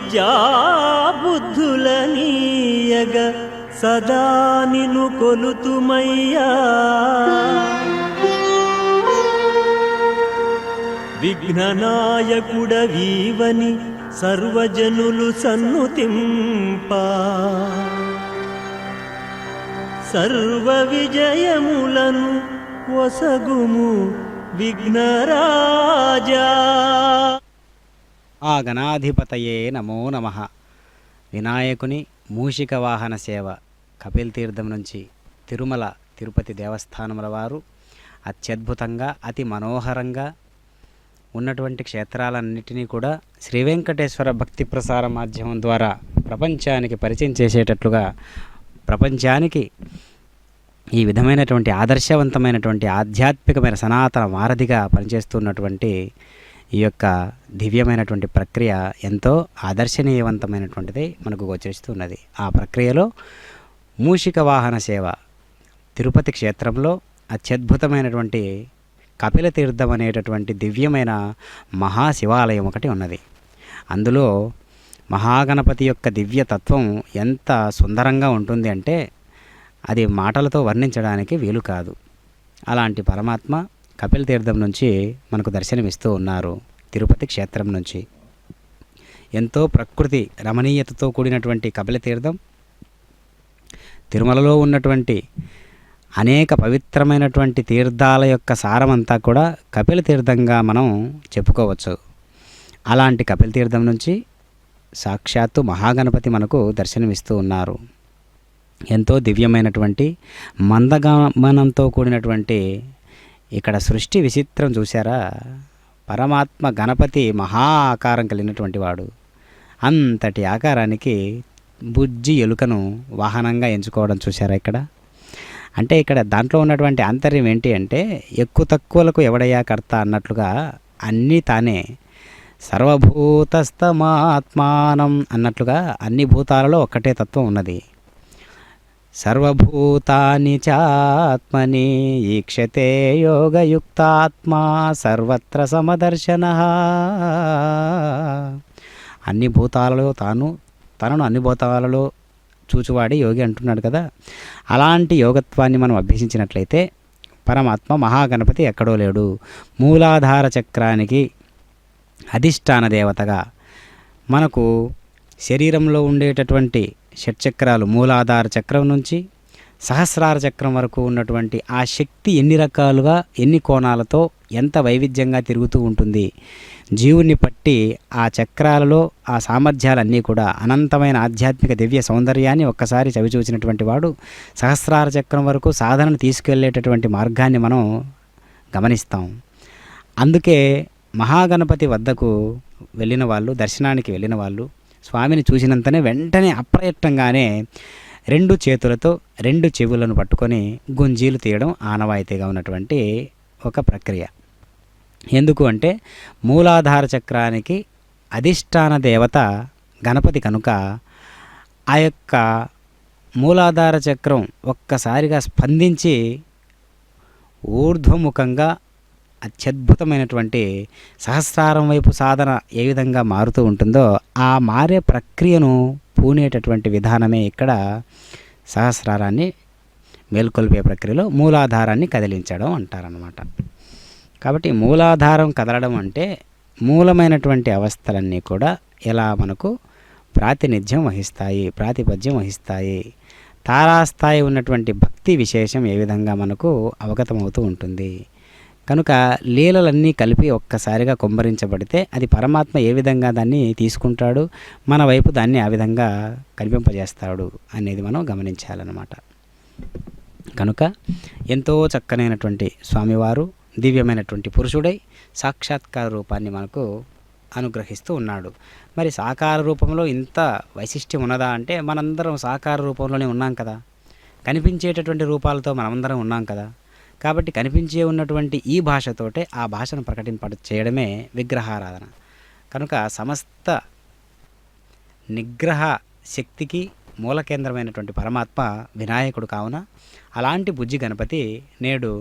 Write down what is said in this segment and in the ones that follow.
విద్యా బుద్ధులనీయగ సదా నిను కొలుతుమయ్యా. విఘ్ననాయకుడవీవని సర్వజనులు సన్నుతింప, సర్వ విజయములను వసగుము విఘ్నరాజా. ఆ గణాధిపతయే నమో నమః. వినాయకుని మూషిక వాహన సేవ కపిల్ తీర్థం నుంచి తిరుమల తిరుపతి దేవస్థానముల వారు అత్యద్భుతంగా అతి మనోహరంగా ఉన్నటువంటి క్షేత్రాలన్నిటినీ కూడా శ్రీ వెంకటేశ్వర భక్తి ప్రసార మాధ్యమం ద్వారా ప్రపంచానికి పరిచయం చేసేటట్లుగా, ప్రపంచానికి ఈ విధమైనటువంటి ఆదర్శవంతమైనటువంటి ఆధ్యాత్మికమైన సనాతన వారధిగా పనిచేస్తున్నటువంటి ఈ యొక్క దివ్యమైనటువంటి ప్రక్రియ ఎంతో ఆదర్శనీయవంతమైనటువంటిది మనకు గోచరిస్తున్నది. ఆ ప్రక్రియలో మూషిక వాహన సేవ తిరుపతి క్షేత్రంలో అత్యద్భుతమైనటువంటి కపిల తీర్థం అనేటటువంటి దివ్యమైన మహాశివాలయం ఒకటి ఉన్నది. అందులో మహాగణపతి యొక్క దివ్య తత్వం ఎంత సుందరంగా ఉంటుంది అంటే అది మాటలతో వర్ణించడానికి వీలు కాదు. అలాంటి పరమాత్మ కపిల తీర్థం నుంచి మనకు దర్శనమిస్తూ ఉన్నారు. తిరుపతి క్షేత్రం నుంచి ఎంతో ప్రకృతి రమణీయతతో కూడినటువంటి కపిల తీర్థం తిరుమలలో ఉన్నటువంటి అనేక పవిత్రమైనటువంటి తీర్థాల యొక్క సారమంతా కూడా కపిల తీర్థంగా మనం చెప్పుకోవచ్చు. అలాంటి కపిల తీర్థం నుంచి సాక్షాత్తు మహాగణపతి మనకు దర్శనమిస్తూ ఉన్నారు. ఎంతో దివ్యమైనటువంటి మందగమనంతో కూడినటువంటి ఇక్కడ సృష్టి విచిత్రం చూశారా? పరమాత్మ గణపతి మహా ఆకారం కలిగినటువంటి వాడు. అంతటి ఆకారానికి బుజ్జి ఎలుకను వాహనంగా ఎంచుకోవడం చూశారా ఇక్కడ? అంటే ఇక్కడ దాంట్లో ఉన్నటువంటి ఆంతర్యం ఏంటి అంటే ఎక్కువ తక్కువలకు ఎవడయ్యా కర్త అన్నట్లుగా అన్నీ తానే, సర్వభూతస్తమాత్మానం అన్నట్లుగా అన్ని భూతాలలో ఒక్కటే తత్వం ఉన్నది. సర్వభూతాని చాత్మని ఈక్షతే యోగయుక్తాత్మా సర్వత్ర సమదర్శనః. అన్ని భూతాలలో తనను అన్ని భూతాలలో చూచువాడి యోగి అంటున్నాడు కదా. అలాంటి యోగత్వాన్ని మనం అభ్యసించినట్లయితే పరమాత్మ మహాగణపతి ఎక్కడో లేడు. మూలాధార చక్రానికి అధిష్టాన దేవతగా మనకు శరీరంలో ఉండేటటువంటి షట్చక్రాలు మూలాధార చక్రం నుంచి సహస్రార చక్రం వరకు ఉన్నటువంటి ఆ శక్తి ఎన్ని రకాలుగా ఎన్ని కోణాలతో ఎంత వైవిధ్యంగా తిరుగుతూ ఉంటుంది. జీవుని పట్టి ఆ చక్రాలలో ఆ సామర్థ్యాలన్నీ కూడా అనంతమైన ఆధ్యాత్మిక దివ్య సౌందర్యాన్ని ఒక్కసారి చవిచూచినటువంటి వాడు సహస్రార చక్రం వరకు సాధనను తీసుకెళ్లేటటువంటి మార్గాన్ని మనం గమనిస్తాం. అందుకే మహాగణపతి వద్దకు వెళ్ళిన వాళ్ళు, దర్శనానికి వెళ్ళిన వాళ్ళు స్వామిని చూసినంతనే వెంటనే అప్రయత్నంగానే 2 చేతులతో 2 చెవులను పట్టుకొని గుంజీలు తీయడం ఆనవాయితీగా ఉన్నటువంటి ఒక ప్రక్రియ. ఎందుకు అంటే మూలాధార చక్రానికి అధిష్టాన దేవత గణపతి కనుక ఆ యొక్క మూలాధార చక్రం ఒక్కసారిగా స్పందించి ఊర్ధ్వముఖంగా అత్యద్భుతమైనటువంటి సహస్రారం వైపు సాధన ఏ విధంగా మారుతూ ఉంటుందో ఆ మారే ప్రక్రియను పూనేటటువంటి విధానమే ఇక్కడ సహస్రారాన్ని మేల్కొల్పే ప్రక్రియలో మూలాధారాన్ని కదిలించడం అంటారన్నమాట. కాబట్టి మూలాధారం కదలడం అంటే మూలమైనటువంటి అవస్థలన్నీ కూడా ఎలా మనకు ప్రాతినిధ్యం వహిస్తాయి. తారాస్థాయి ఉన్నటువంటి భక్తి విశేషం ఏ విధంగా మనకు అవగతమవుతూ ఉంటుంది. కనుక లీలలన్నీ కలిపి ఒక్కసారిగా కుమ్మరించబడితే అది పరమాత్మ ఏ విధంగా దాన్ని తీసుకుంటాడు, మన వైపు దాన్ని ఆ విధంగా కనిపింపజేస్తాడు అనేది మనం గమనించాలన్నమాట. కనుక ఎంతో చక్కనైనటువంటి స్వామివారు దివ్యమైనటువంటి పురుషుడై సాక్షాత్కార రూపాన్ని మనకు అనుగ్రహిస్తూ ఉన్నాడు. మరి సాకార రూపంలో ఇంత వైశిష్ట్యం ఉన్నదా అంటే మనందరం సాకార రూపంలోనే ఉన్నాం కదా, కనిపించేటటువంటి రూపాలతో మనమందరం ఉన్నాం కదా. కాబట్టి కనిపించే ఉన్నటువంటి ఈ భాషతోటే ఆ భాషను చేయడమే విగ్రహారాధన. కనుక సమస్త నిగ్రహ శక్తికి మూల కేంద్రమైనటువంటి పరమాత్మ వినాయకుడు కావున అలాంటి బుజ్జి గణపతి నేడు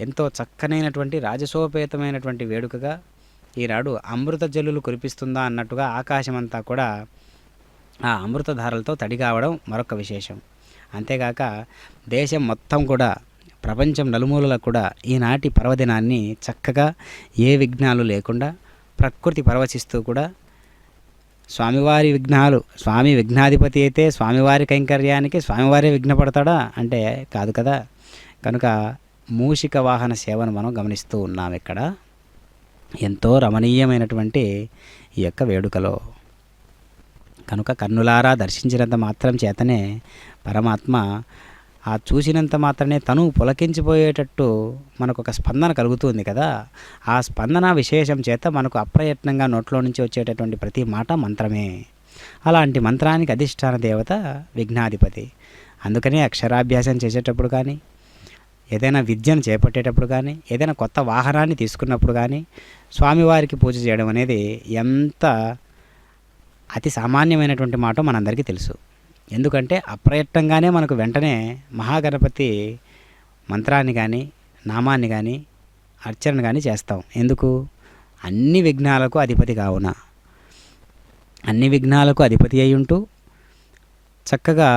ఎంతో చక్కనైనటువంటి రాజసోపేతమైనటువంటి వేడుకగా ఈనాడు అమృత జల్లులు కురిపిస్తుందా అన్నట్టుగా ఆకాశమంతా కూడా ఆ అమృతధారలతో తడి కావడం మరొక విశేషం. అంతేగాక దేశం మొత్తం కూడా, ప్రపంచం నలుమూలలకు కూడా ఈనాటి పర్వదినాన్ని చక్కగా ఏ విఘ్నాలు లేకుండా ప్రకృతి పరవశిస్తూ కూడా స్వామివారి విఘ్నాలు, స్వామి విఘ్నాధిపతి అయితే స్వామివారి కైంకర్యానికి స్వామివారే విఘ్నపడతాడా అంటే కాదు కదా. కనుక మూషిక వాహన సేవను మనం గమనిస్తూ ఉన్నాం ఇక్కడ ఎంతో రమణీయమైనటువంటి ఈ యొక్క వేడుకలో. కనుక కన్నులారా దర్శించినంత మాత్రం చేతనే పరమాత్మ ఆ చూసినంత మాత్రమే తను పులకించిపోయేటట్టు మనకు ఒక స్పందన కలుగుతుంది కదా. ఆ స్పందన విశేషం చేత మనకు అప్రయత్నంగా నోట్లో నుంచి వచ్చేటటువంటి ప్రతి మాట మంత్రమే. అలాంటి మంత్రానికి అధిష్టాన దేవత విఘ్నాధిపతి. అందుకనే అక్షరాభ్యాసం చేసేటప్పుడు కానీ, ఏదైనా విద్యను చేపట్టేటప్పుడు కానీ, ఏదైనా కొత్త వాహనాన్ని తీసుకున్నప్పుడు కానీ స్వామివారికి పూజ చేయడం అనేది ఎంత అతి సామాన్యమైనటువంటి మాట మనందరికీ తెలుసు. ఎందుకంటే అప్రయత్నంగానే మనకు వెంటనే మహాగణపతి మంత్రాన్ని కానీ, నామాన్ని కానీ, అర్చన కానీ చేస్తాం. ఎందుకు? అన్ని విఘ్నాలకు అధిపతి కావున, అన్ని విఘ్నాలకు అధిపతి అయి ఉంటూ చక్కగా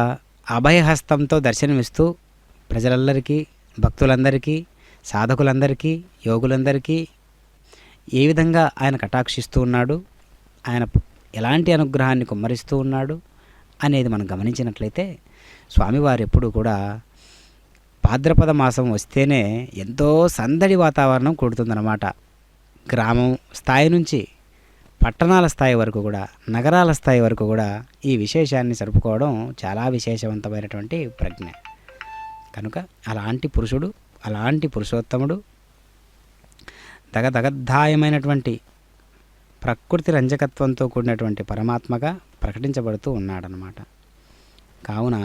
అభయహస్తంతో దర్శనమిస్తూ ప్రజలందరికీ, భక్తులందరికీ, సాధకులందరికీ, యోగులందరికీ ఏ విధంగా ఆయన కటాక్షిస్తూ ఉన్నాడు, ఆయన ఎలాంటి అనుగ్రహాన్ని కుమ్మరిస్తూ ఉన్నాడు అనేది మనం గమనించినట్లయితే, స్వామివారు ఎప్పుడు కూడా భాద్రపద మాసం వస్తేనే ఎంతో సందడి వాతావరణం కూడుతుందన్నమాట. గ్రామం స్థాయి నుంచి పట్టణాల స్థాయి వరకు కూడా, నగరాల స్థాయి వరకు కూడా ఈ విశేషాన్ని జరుపుకోవడం చాలా విశేషవంతమైనటువంటి ప్రజ్ఞ. కనుక అలాంటి పురుషుడు, అలాంటి పురుషోత్తముడు దగదగద్ధాయమైనటువంటి ప్రకృతి రంజకత్వంతో కూడినటువంటి పరమాత్మగా ప్రకటించబడుతూ ఉన్నాడనమాట. కావున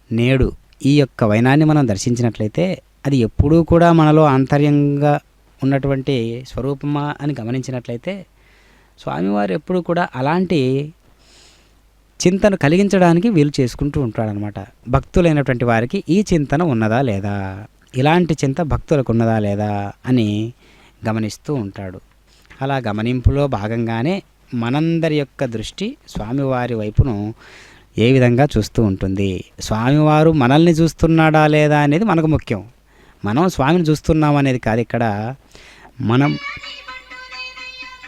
నేడు ఈ యొక్క వైనాన్ని మనం దర్శించినట్లయితే అది ఎప్పుడూ కూడా మనలో ఆంతర్యంగా ఉన్నటువంటి స్వరూపమా అని గమనించినట్లయితే స్వామివారు ఎప్పుడూ కూడా అలాంటి చింతన కలిగించడానికి వీలు చేసుకుంటూ ఉంటాడనమాట. భక్తులైనటువంటి వారికి ఈ చింతన ఉన్నదా లేదా, ఇలాంటి చింత భక్తులకు ఉన్నదా లేదా అని గమనిస్తూ ఉంటాడు. అలా గమనింపులో భాగంగానే మనందరి యొక్క దృష్టి స్వామివారి వైపును ఏ విధంగా చూస్తూ ఉంటుంది. స్వామివారు మనల్ని చూస్తున్నాడా లేదా అనేది మనకు ముఖ్యం. మనం స్వామిని చూస్తున్నాం అనేది కాదు. ఇక్కడ మనం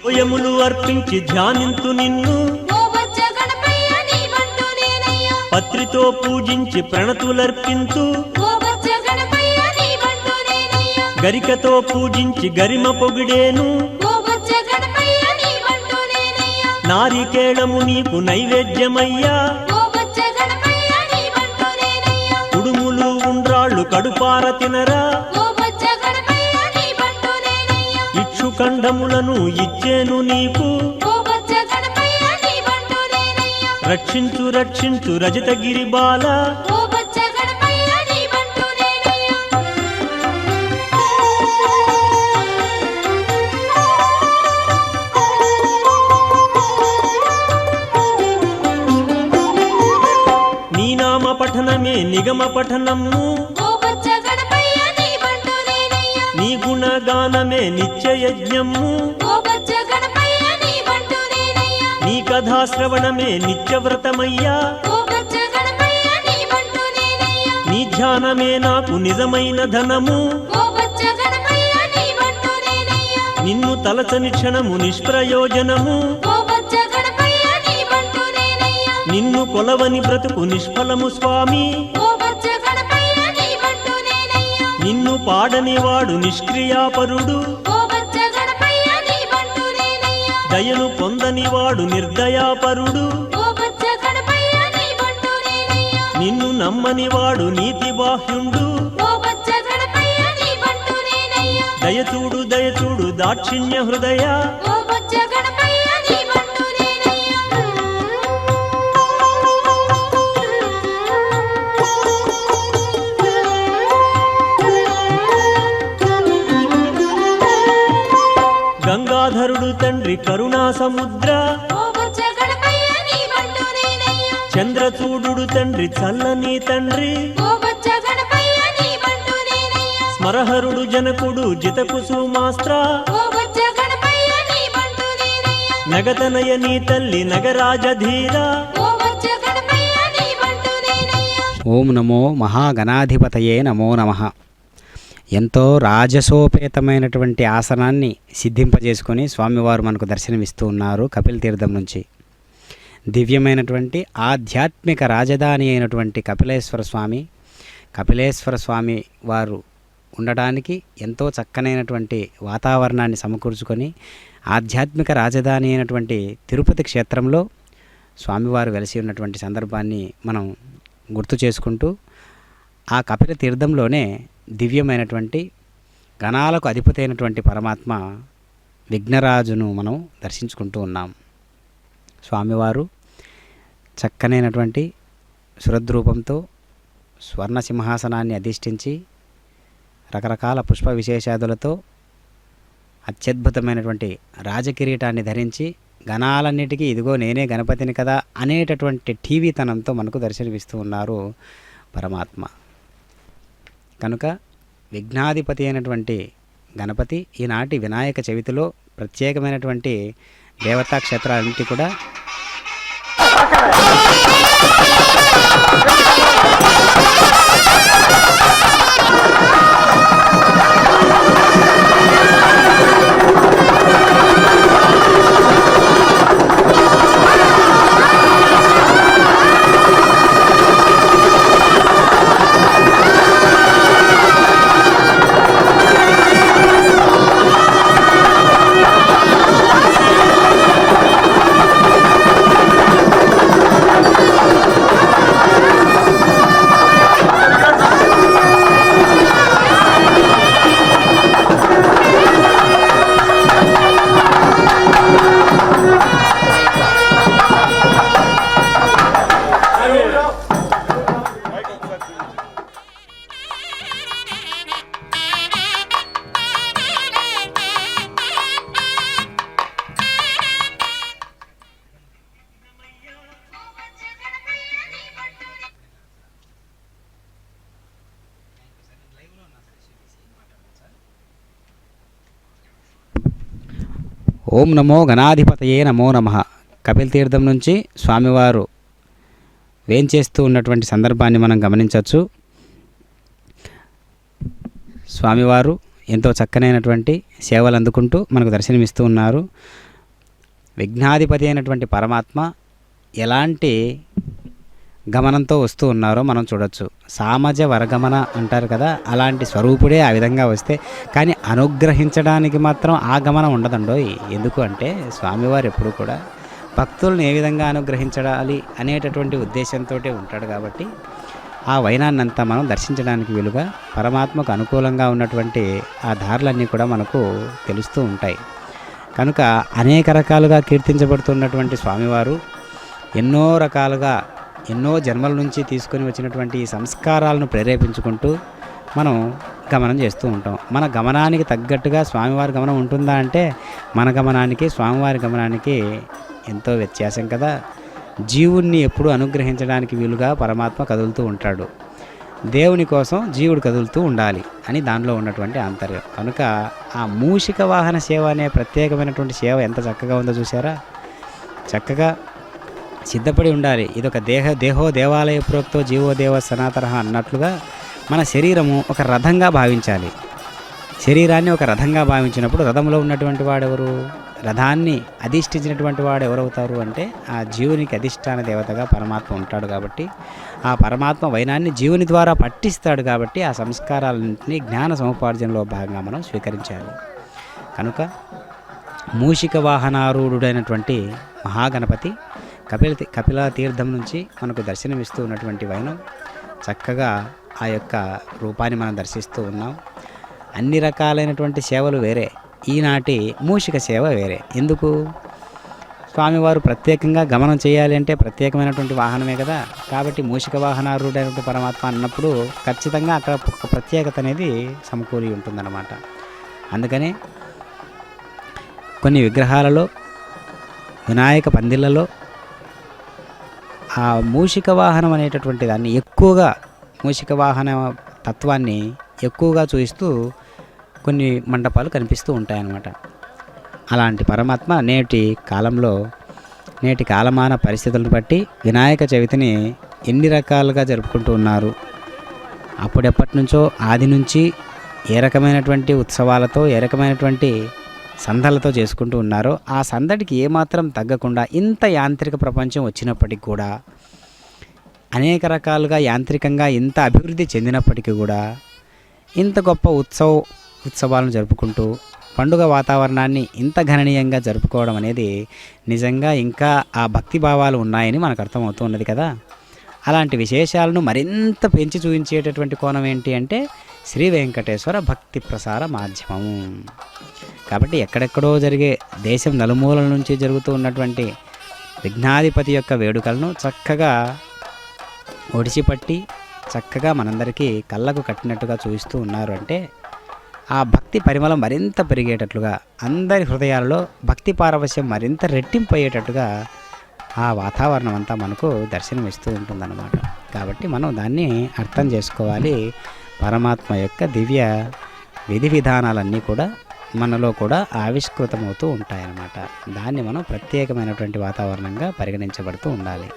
ఓయములు అర్పించి ధ్యానింతు నిన్ను, పత్రితో పూజించి ప్రణతులర్పింతు, గరికతో పూజించి గరిమ పొగిడేను, నారికేళము నీకు నైవేద్యమయ్యా, కుడుములు ఉండ్రాళ్ళు కడుపార తినరా, ఇక్షుకండములను ఇచ్చేను నీకు, రక్షించు రక్షించు రజతగిరి బాల, నీ నామ పఠనమే నిగమ పఠనము, నీ గుణగానమే నిత్య యజ్ఞము, నీ కథాశ్రవణమే నిత్యవ్రతమయ్యా, నీ ధ్యానమే నాకు నిజమైన ధనము, నిన్ను తలచని క్షణము నిష్ప్రయోజనము, నిన్ను కొలవని బ్రతుకు నిష్ఫలము స్వామి, నిన్ను పాడని వాడు నిష్క్రియాపరుడు, దయను పొందని వాడు నిర్దయాపరుడు, నిన్ను నమ్మని వాడు నీతి బాహ్యుండు, దయచూడు దయచూడు దాక్షిణ్య హృదయ, గంగాధరుడు తండ్రి కరుణా సముద్ర, చంద్రచూడు తండ్రి చల్లని తండ్రి, స్మరహరుడు జనకుడు జితకుసుమాస్త్ర, నగతనయ నీ తల్లి నగరాజధీర, ఓం నమో మహాగణాధిపతయే నమో నమః. ఎంతో రాజసోపేతమైనటువంటి ఆసనాన్ని సిద్ధింపజేసుకొని స్వామివారు మనకు దర్శనమిస్తూ ఉన్నారు కపిల తీర్థం నుంచి. దివ్యమైనటువంటి ఆధ్యాత్మిక రాజధాని అయినటువంటి కపిలేశ్వర స్వామి వారు ఉండడానికి ఎంతో చక్కనైనటువంటి వాతావరణాన్ని సమకూర్చుకొని ఆధ్యాత్మిక రాజధాని అయినటువంటి తిరుపతి క్షేత్రంలో స్వామివారు వెలిసి ఉన్నటువంటి సందర్భాన్ని మనం గుర్తు చేసుకుంటూ ఆ కపిల తీర్థంలోనే దివ్యమైనటువంటి గణాలకు అధిపతి అయినటువంటి పరమాత్మ విఘ్నరాజును మనం దర్శించుకుంటూ ఉన్నాం. స్వామివారు చక్కనైనటువంటి సురద్రూపంతో స్వర్ణ సింహాసనాన్ని అధిష్ఠించి రకరకాల పుష్ప విశేషాదులతో అత్యద్భుతమైనటువంటి రాజకిరీటాన్ని ధరించి గణాలన్నిటికీ ఇదిగో నేనే గణపతిని కదా అనేటటువంటి టీవీతనంతో మనకు దర్శనమిస్తూ ఉన్నారు పరమాత్మ. కనుక విఘ్నాధిపతి అయినటువంటి గణపతి ఈనాటి వినాయక చవితిలో ప్రత్యేకమైనటువంటి దేవతా క్షేత్రాలన్నిటి కూడా ఓం నమో గణాధిపతయే నమో నమః. కపిల తీర్థం నుంచి స్వామివారు వేంచేస్తూ ఉన్నటువంటి సందర్భాన్ని మనం గమనించవచ్చు. స్వామివారు ఎంతో చక్కనైనటువంటి సేవలు అందుకుంటూ మనకు దర్శనమిస్తూ ఉన్నారు. విఘ్నాధిపతి అయినటువంటి పరమాత్మ ఎలాంటి గమనంతో వస్తూ ఉన్నారో మనం చూడొచ్చు. సామజ వరగమన అంటారు కదా, అలాంటి స్వరూపుడే ఆ విధంగా వస్తే కానీ అనుగ్రహించడానికి మాత్రం ఆ గమనం ఉండదండోయ్. ఎందుకు అంటే స్వామివారు ఎప్పుడు కూడా భక్తులను ఏ విధంగా అనుగ్రహించాలి అనేటటువంటి ఉద్దేశంతో ఉంటాడు కాబట్టి ఆ వైనాన్నంతా మనం దర్శించడానికి వీలుగా పరమాత్మకు అనుకూలంగా ఉన్నటువంటి ఆ దారులన్నీ కూడా మనకు తెలుస్తూ ఉంటాయి. కనుక అనేక రకాలుగా కీర్తించబడుతున్నటువంటి స్వామివారు ఎన్నో రకాలుగా ఎన్నో జన్మల నుంచి తీసుకొని వచ్చినటువంటి ఈ సంస్కారాలను ప్రేరేపించుకుంటూ మనం గమనం చేస్తూ ఉంటాం. మన గమనానికి తగ్గట్టుగా స్వామివారి గమనం ఉంటుందా అంటే మన గమనానికి స్వామివారి గమనానికి ఎంతో వ్యత్యాసం కదా. జీవుణ్ణి ఎప్పుడు అనుగ్రహించడానికి వీలుగా పరమాత్మ కదులుతూ ఉంటాడు. దేవుని కోసం జీవుడు కదులుతూ ఉండాలి అని దానిలో ఉన్నటువంటి ఆంతర్యం. కనుక ఆ మూషిక వాహన సేవ అనే ప్రత్యేకమైనటువంటి సేవ ఎంత చక్కగా ఉందో చూసారా. చక్కగా సిద్ధపడి ఉండాలి. ఇదొక దేహో దేవాలయ ప్రోక్తో జీవో దేవ సనాతన అన్నట్లుగా మన శరీరము ఒక రథంగా భావించాలి. శరీరాన్ని ఒక రథంగా భావించినప్పుడు రథంలో ఉన్నటువంటి వాడెవరు, రథాన్ని అధిష్ఠించినటువంటి వాడు ఎవరవుతారు అంటే ఆ జీవునికి అధిష్టాన దేవతగా పరమాత్మ ఉంటాడు. కాబట్టి ఆ పరమాత్మ వైనాన్ని జీవుని ద్వారా పట్టిస్తాడు. కాబట్టి ఆ సంస్కారాలన్నింటినీ జ్ఞాన సముపార్జనలో భాగంగా మనం స్వీకరించాలి. కనుక మూషిక వాహనారూఢుడైనటువంటి మహాగణపతి కపిల తీర్థం నుంచి మనకు దర్శనమిస్తూ ఉన్నటువంటి వైనం చక్కగా ఆ యొక్క రూపాన్ని మనం దర్శిస్తూ ఉన్నాం. అన్ని రకాలైనటువంటి సేవలు వేరే, ఈనాటి మూషిక సేవ వేరే. ఎందుకు? స్వామివారు ప్రత్యేకంగా గమనం చేయాలి అంటే ప్రత్యేకమైనటువంటి వాహనమే కదా. కాబట్టి మూషిక వాహనారూఢైనటువంటి పరమాత్మ అన్నప్పుడు ఖచ్చితంగా అక్కడ ఒక ప్రత్యేకత అనేది సమకూరి ఉంటుందన్నమాట. అందుకనే కొన్ని విగ్రహాలలో వినాయక పందిళ్ళలో ఆ మూషిక వాహనం అనేటటువంటి దాన్ని ఎక్కువగా మూషిక వాహన తత్వాన్ని ఎక్కువగా చూపిస్తూ కొన్ని మండపాలు కనిపిస్తూ ఉంటాయన్నమాట. అలాంటి పరమాత్మ నేటి కాలమాన పరిస్థితులను బట్టి వినాయక చవితిని ఎన్ని రకాలుగా జరుపుకుంటూ ఉన్నారు, అప్పుడెప్పటి నుంచో ఆది నుంచి ఏ రకమైనటువంటి ఉత్సవాలతో ఏ రకమైనటువంటి సందలతో చేసుకుంటూ ఉన్నారో ఆ సందడికి ఏమాత్రం తగ్గకుండా ఇంత యాంత్రిక ప్రపంచం వచ్చినప్పటికి కూడా, అనేక రకాలుగా యాంత్రికంగా ఇంత అభివృద్ధి చెందినప్పటికీ కూడా ఇంత గొప్ప ఉత్సవాలను జరుపుకుంటూ పండుగ వాతావరణాన్ని ఇంత గణనీయంగా జరుపుకోవడం అనేది నిజంగా ఇంకా ఆ భక్తి భావాలు ఉన్నాయని మనకు అర్థమవుతూ ఉన్నది కదా. అలాంటి విశేషాలను మరింత పెంచి చూపించేటటువంటి కోణం ఏంటి అంటే శ్రీ వెంకటేశ్వర భక్తి ప్రసార మాధ్యమము. కాబట్టి ఎక్కడెక్కడో జరిగే దేశం నలుమూలల నుంచి జరుగుతూ ఉన్నటువంటి విఘ్నాధిపతి యొక్క వేడుకలను చక్కగా ఒడిచిపట్టి చక్కగా మనందరికీ కళ్ళకు కట్టినట్టుగా చూపిస్తూ ఉన్నారు అంటే ఆ భక్తి పరిమళం మరింత పెరిగేటట్లుగా, అందరి హృదయాలలో భక్తి పారవశ్యం మరింత రెట్టింపు అయ్యేటట్టుగా ఆ వాతావరణం అంతా మనకు దర్శనమిస్తూ ఉంటుందన్నమాట. కాబట్టి మనం దాన్ని అర్థం చేసుకోవాలి. పరమాత్మ యొక్క దివ్య విధి విధానాలన్నీ కూడా మనలో కూడా ఆవిష్కృతమవుతూ ఉంటాయన్నమాట. దాన్ని మనం ప్రత్యేకమైనటువంటి వాతావరణంగా పరిగణించబడుతూ ఉండాలి.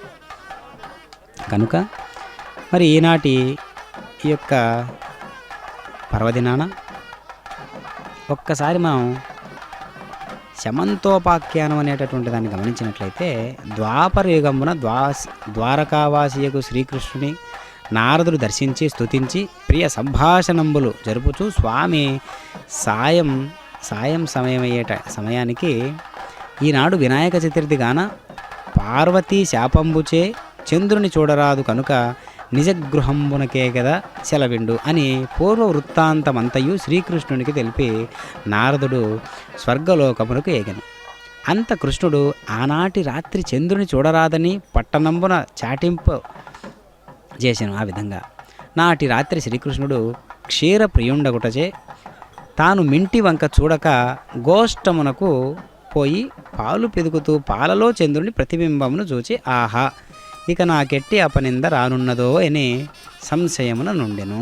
కనుక మరి ఈనాటి ఈ యొక్క పర్వదినాన ఒక్కసారి మనం శమంతోపాఖ్యానం అనేటటువంటి దాన్ని గమనించినట్లయితే ద్వాపర యుగమున ద్వారకావాసియకు శ్రీకృష్ణుని నారదుడు దర్శించి స్తుతించి ప్రియ సంభాషణంబులు జరుపుచూ స్వామి సాయం సమయానికి ఈనాడు వినాయక చతుర్థి గాన పార్వతీ శాపంబుచే చంద్రుని చూడరాదు కనుక నిజగృహంబునకే కదా సెలవిండు అని పూర్వ వృత్తాంతమంతయు శ్రీకృష్ణునికి తెలిపి నారదుడు స్వర్గలోకమునకు ఏగెను. అంత కృష్ణుడు ఆనాటి రాత్రి చంద్రుని చూడరాదని పట్టణంబున చాటింపు చేశాను. ఆ విధంగా నాటి రాత్రి శ్రీకృష్ణుడు క్షీర ప్రియుండగుటచే తాను మింటి వంక చూడక గోష్టమునకు పోయి పాలు పెదుకుతూ పాలలో చంద్రుని ప్రతిబింబమును చూచి ఆహా ఇక నాకెట్టి అపనింద రానున్నదో అని సంశయమున నుండెను.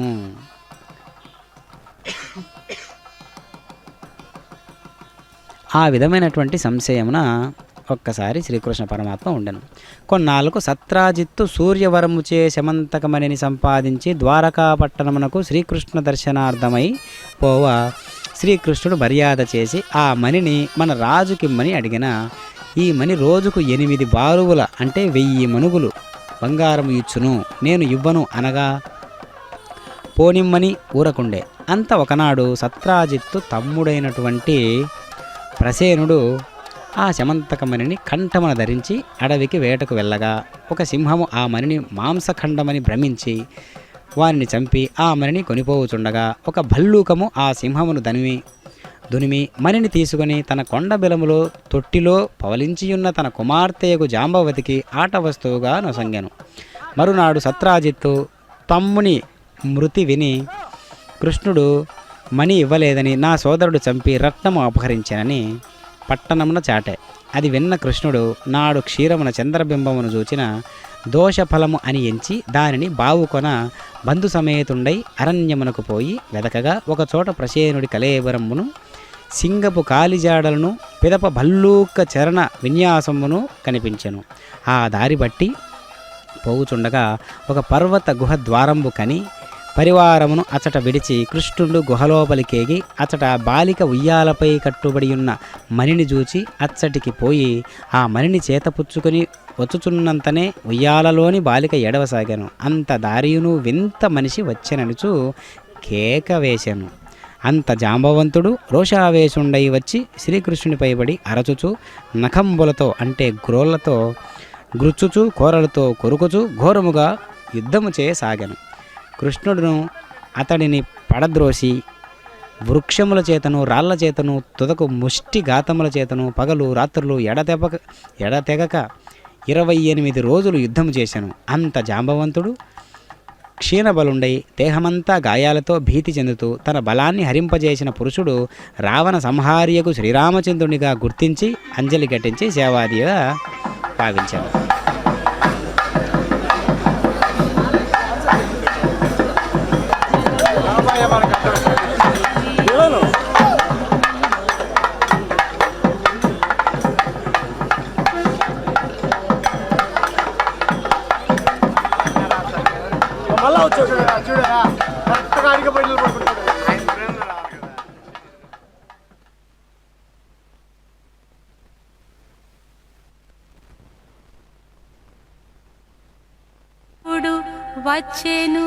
ఆ విధమైనటువంటి సంశయమున ఒక్కసారి శ్రీకృష్ణ పరమాత్మ ఉండెను. కొన్నాళ్ళకు సత్రాజిత్తు సూర్యవరముచే శమంతకమణిని సంపాదించి ద్వారకాపట్టణమునకు శ్రీకృష్ణ దర్శనార్థమై పోవా శ్రీకృష్ణుడు మర్యాద చేసి ఆ మణిని మన రాజుకిమ్మని అడిగిన. ఈ మణి రోజుకు 8 బారువుల అంటే 1000 మనుగులు బంగారం ఇచ్చును, నేను ఇవ్వను అనగా పోనిమ్మని ఊరకుండే. అంత ఒకనాడు సత్రాజిత్తు తమ్ముడైనటువంటి ప్రసేనుడు ఆ శమంతకమణిని కంఠమున ధరించి అడవికి వేటకు వెళ్ళగా ఒక సింహము ఆ మణిని మాంసఖండమని భ్రమించి వారిని చంపి ఆ మణిని కొనిపోవుచుండగా ఒక భల్లూకము ఆ సింహమును దునిమి మణిని తీసుకుని తన కొండ బెలములో తొట్టిలో పవలించియున్న తన కుమార్తెయకు జాంబవతికి ఆట వస్తువుగా నొసంగెను. మరునాడు సత్రాజిత్తు తమ్ముని మృతి విని కృష్ణుడు మణి ఇవ్వలేదని నా సోదరుడు చంపి రత్నము అపహరించానని పట్టణమున చాటే. అది విన్న కృష్ణుడు నాడు క్షీరమున చంద్రబింబమును చూచిన దోషఫలము అని ఎంచి దానిని బావుకొన బంధు సమేతుండై అరణ్యమునకు పోయి వెదకగా ఒకచోట ప్రసేనుడి కలేబరమును సింగపు కాలిజాడలను పిదప భల్లూక చరణ విన్యాసమును కనిపించెను. ఆ దారి బట్టి పోవుచుండగా ఒక పర్వత గుహ ద్వారంబు కని పరివారమును అచట విడిచి కృష్ణుడు గుహలోపలికేగి అచట బాలిక ఉయ్యాలపై కట్టుబడి ఉన్న మణిని చూచి అచ్చటికి పోయి ఆ మణిని చేతపుచ్చుకొని వచ్చుచున్నంతనే ఉయ్యాలలోని బాలిక ఎడవసాగాను. అంత దారియును వింత మనిషి వచ్చెననుచు కేక వేశాను. అంత జాంబవంతుడు రోషావేశుండై వచ్చి శ్రీకృష్ణునిపై పడి అరచుచు నఖంబులతో అంటే గ్రోళ్లతో గ్రుచ్చుచు కోరలతో కొరుకుచు ఘోరముగా యుద్ధము చేయసాగాను. కృష్ణుడును అతడిని పడద్రోసి వృక్షముల చేతను రాళ్ల చేతను తుదకు ముష్టిఘాతముల చేతను పగలు రాత్రులు ఎడతెగక 28 రోజులు యుద్ధము చేశాను. అంత జాంబవంతుడు క్షీణబలుండై దేహమంతా గాయాలతో భీతి చెందుతూ తన బలాన్ని హరింపజేసిన పురుషుడు రావణ సంహార్యకు శ్రీరామచంద్రునిగా గుర్తించి అంజలి ఘటించి సేవాదిగా భావించారు. చూడరా కరెక్ట్గా అడిగిపోయి నిలబడుకుంటాడు. వచ్చెను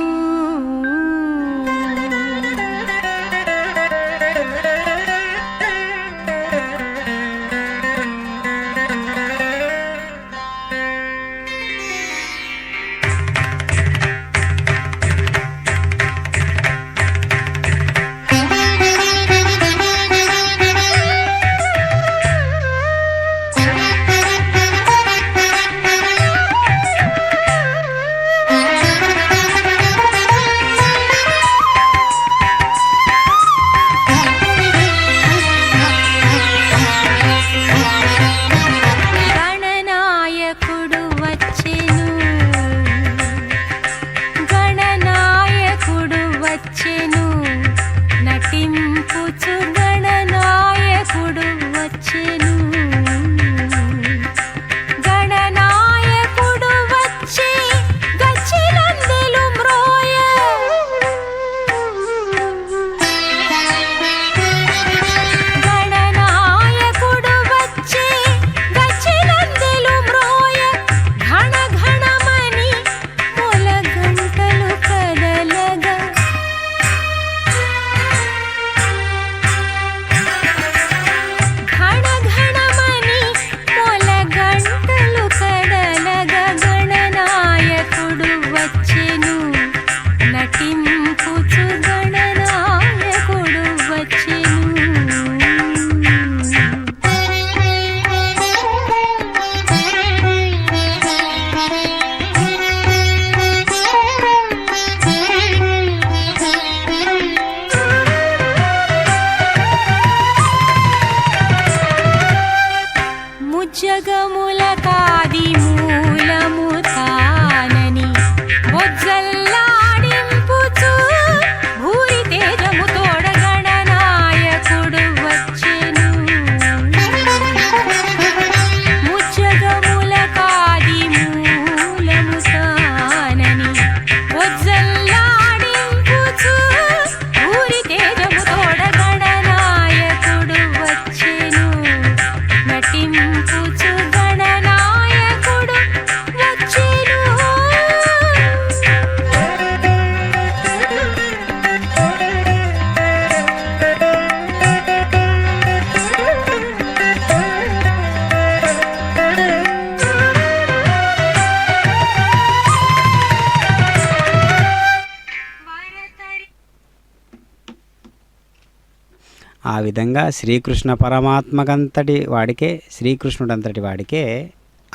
ఆ విధంగా శ్రీకృష్ణ పరమాత్మకంతటి వాడికే, శ్రీకృష్ణుడంతటి వాడికే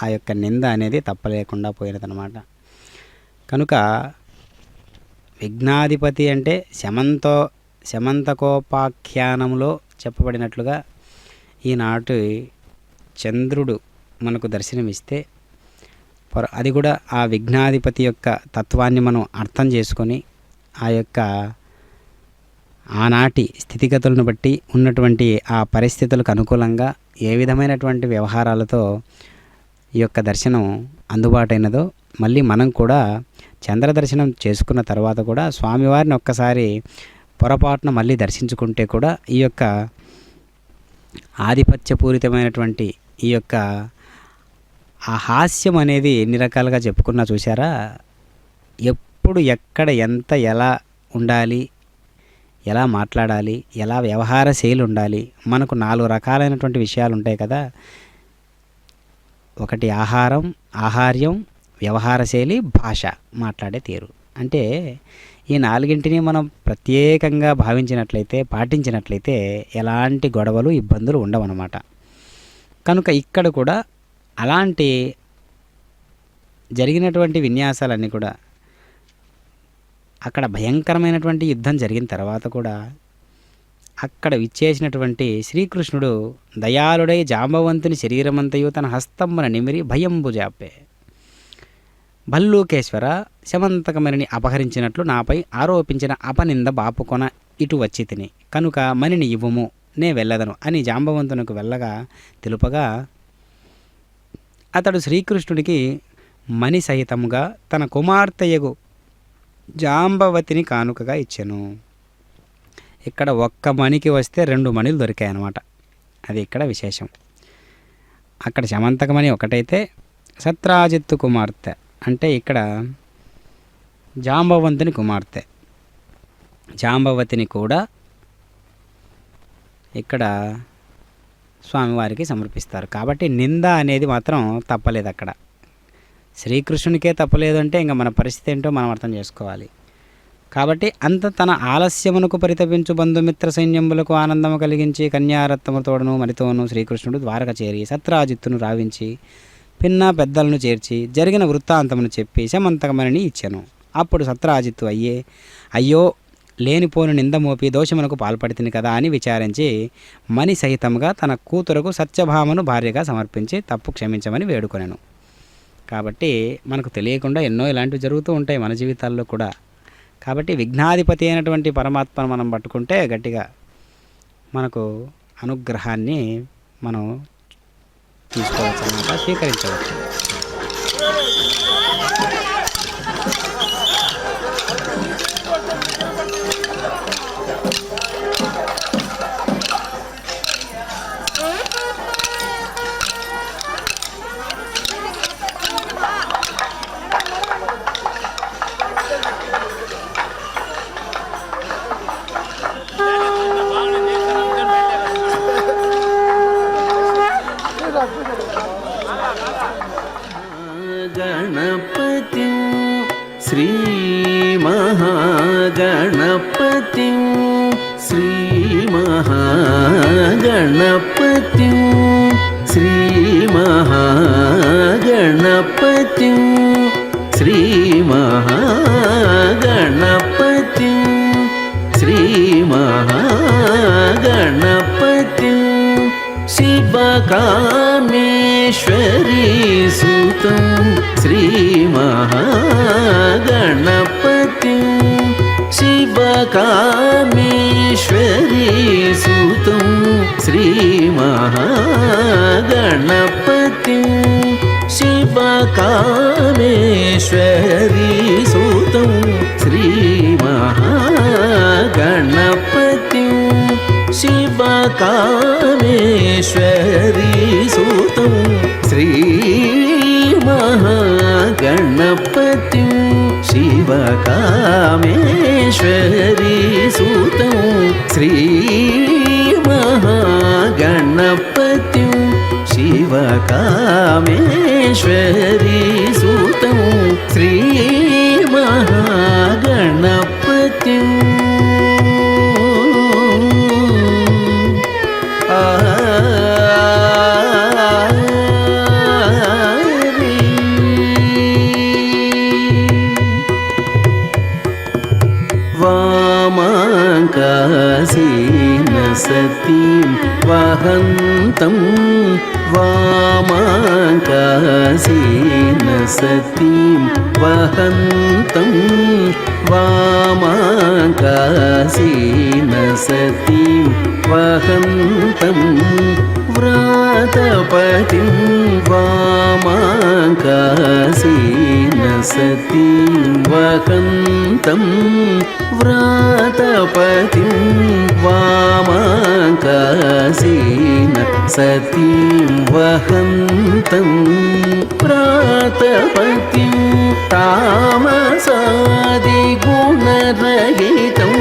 ఆ యొక్క నింద అనేది తప్పలేకుండా పోయినదనమాట. కనుక విఘ్నాధిపతి అంటే శమంతకోపాఖ్యానంలో చెప్పబడినట్లుగా ఈనాటి చంద్రుడు మనకు దర్శనమిస్తే అది కూడా ఆ విఘ్నాధిపతి యొక్క తత్వాన్ని మనం అర్థం చేసుకొని ఆ యొక్క ఆనాటి స్థితిగతులను బట్టి ఉన్నటువంటి ఆ పరిస్థితులకు అనుకూలంగా ఏ విధమైనటువంటి వ్యవహారాలతో ఈ యొక్క దర్శనం అందుబాటైనదో మళ్ళీ మనం కూడా చంద్ర దర్శనం చేసుకున్న తర్వాత కూడా స్వామివారిని ఒక్కసారి పొరపాటున మళ్ళీ దర్శించుకుంటే కూడా ఈ యొక్క ఆధిపత్యపూరితమైనటువంటి ఈ యొక్క ఆ హాస్యం అనేది ఎన్ని రకాలుగా చెప్పుకున్నా చూసారా, ఎప్పుడు ఎక్కడ ఎంత ఎలా ఉండాలి, ఎలా మాట్లాడాలి, ఎలా వ్యవహార శైలి ఉండాలి, మనకు 4 రకాలైనటువంటి విషయాలు ఉంటాయి కదా. ఒకటి ఆహార్యం, వ్యవహార శైలి, భాష, మాట్లాడే తీరు. అంటే ఈ 4ంటిని మనం ప్రత్యేకంగా భావించినట్లయితే, పాటించినట్లయితే ఎలాంటి గొడవలు ఇబ్బందులు ఉండవన్నమాట. కనుక ఇక్కడ కూడా అలాంటి జరిగినటువంటి విన్యాసాలన్నీ కూడా అక్కడ భయంకరమైనటువంటి యుద్ధం జరిగిన తర్వాత కూడా అక్కడ విచ్చేసినటువంటి శ్రీకృష్ణుడు దయాళుడై జాంబవంతుని శరీరమంతయు తన హస్తమ్మన నిమిరి భయంబు జాపే, భల్లూకేశ్వర శమంతకమణిని అపహరించినట్లు నాపై ఆరోపించిన అపనింద బాపుకొన ఇటు వచ్చి తిని కనుక మణిని ఇవ్వము, నే వెళ్ళదను అని జాంబవంతునికి వెళ్ళగా తెలుపగా అతడు శ్రీకృష్ణుడికి మణి సహితముగా తన కుమార్తెయగు జాంబవతిని కానుకగా ఇచ్చెను. ఇక్కడ ఒక్క మణికి వస్తే 2 మణులు దొరికాయి అన్నమాట. అది ఇక్కడ విశేషం. అక్కడ శమంతకమణి ఒకటైతే సత్రాజిత్తు కుమార్తె అంటే ఇక్కడ జాంబవంతుని కుమార్తె జాంబవతిని కూడా ఇక్కడ స్వామివారికి సమర్పిస్తారు. కాబట్టి నింద అనేది మాత్రం తప్పలేదు. అక్కడ శ్రీకృష్ణునికే తప్పలేదు అంటే ఇంకా మన పరిస్థితి ఏంటో మనం అర్థం చేసుకోవాలి. కాబట్టి అంత తన ఆలస్యమునకు పరితపించు బంధుమిత్ర సైన్యములకు ఆనందము కలిగించి కన్యారత్నముతోడను మరితోనూ శ్రీకృష్ణుడు ద్వారక చేరి సత్రాజిత్తును రావించి పిన్న పెద్దలను చేర్చి జరిగిన వృత్తాంతమును చెప్పి శమంతకమణిని ఇచ్చెను. అప్పుడు సత్రాజిత్తు అయ్యో లేనిపోని నిందమోపి దోషమునకు పాల్పడితిని కదా అని విచారించి మణి సహితంగా తన కూతురకు సత్యభామను భార్యగా సమర్పించి తప్పు క్షమించమని వేడుకొనెను. కాబట్టి మనకు తెలియకుండా ఎన్నో ఇలాంటివి జరుగుతూ ఉంటాయి మన జీవితాల్లో కూడా. కాబట్టి విఘ్నాధిపతి అయినటువంటి పరమాత్మను మనం పట్టుకుంటే గట్టిగా మనకు అనుగ్రహాన్ని మనం తీసుకోవచ్చు అన్నమాట, స్వీకరించవచ్చు. गणपति श्री महागणपति श्री महागणपति श्री महागणपति श्री महागणपति श्री महागणपति शिवकामेश्वरी सुतं श्री महागणपति शिवकामेश्वरी सुतं श्री महागणपति शिवकामेश्वरी सुतं श्री महागणपति शिवकामेश्वरी सुतं श्री महागणपति शिवकामेश्वरी सुतं श्री महागणपति शिवकामेश्वरी सुतं श्री महागणपति वामाङ्कासीन सतीं वहन्तं वामाङ्कासीन सतीं वहन्तं वामाङ्कासीन सतीं वहन्तं व्रातपतिं वामाङ्कासीन सतीं वहन्तं व्रातपतिं वामाङ्कासीन सतीं वहन्तं व्रातपतिं तामसादिगुणरहितं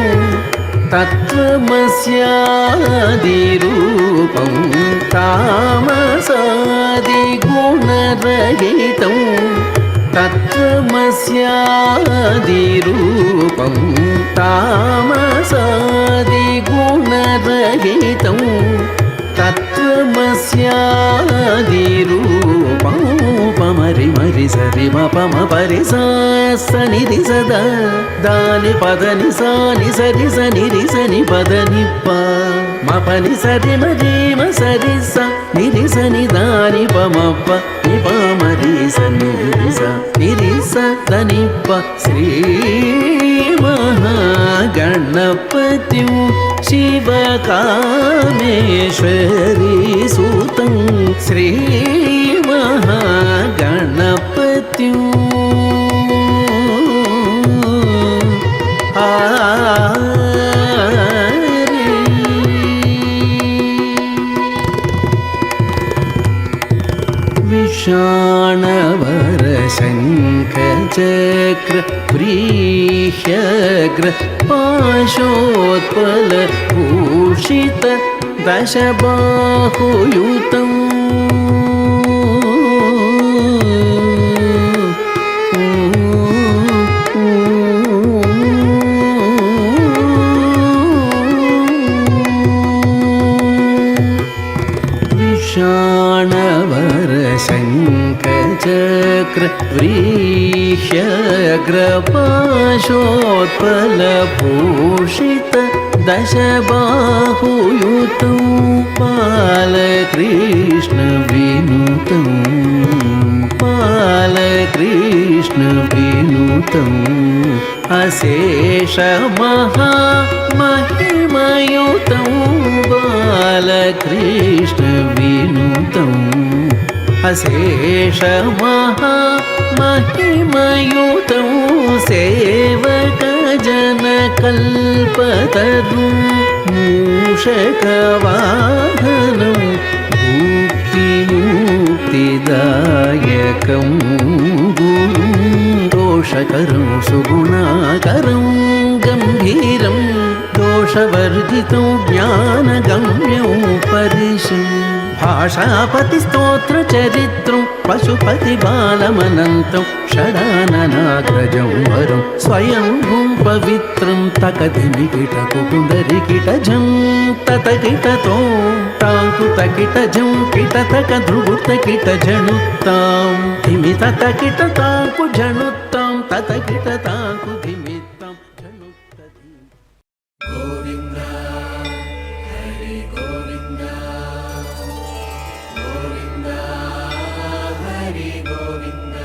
तत्त्वमस्यादिरूपं तामसादिगुणरहितं तत्त्वमस्यादिरूपं तामसादिगुणरहितं तत्त्वमस्यादिरूपं పమరి మరి సరి మపమ పరి సని సద దాని పదని సాని సరి సని రి సని పదని ప మపని సరి మరి మ సరి స నిరి సని దాని పమప ని పమరి సని రి స దని ప శ్రీ महागणपति शिवकामेश्वरी सुतं श्री महागणपति विषाणवरशङ्खचक्र व्रीह्यग्र पाशोत्पलभूषित दशबाहुयुतम् शङ्खचक्र व्रीह्यग्रपाशोत्पलभूषित दशबाहुयुतं बालकृष्णविनुतं बालकृष्णविनुतम् अशेषमहामहिमयुतं बालकृष्णविनुतम् अशेषमहामहिमयुतं सेवकजनकल्पतरुं मूषकवाहनं मुक्तिदायकं गुरुं दोषकरं सुगुणाकरं गम्भीरं दोषवर्जितं ज्ञानगम्यं परिशम् भाषापतिस्तोत्रचरित्रं पशुपतिबालमनन्तं षडाननाग्रजं वरं स्वयंभुं पवित्रं तकधिमिकिटकुकुन्दरिकिटजं ततकिटतो ताङ्कुतकिटजं किटतकध्रुवुतकिटजणुत्तां धिमिततकिटताङ्कुजणुत्तां ततकिटताङ्कुधिमित्तां जणुत्तधि गोविन्द हरि गोविन्द गोविन्द हरि गोविन्द।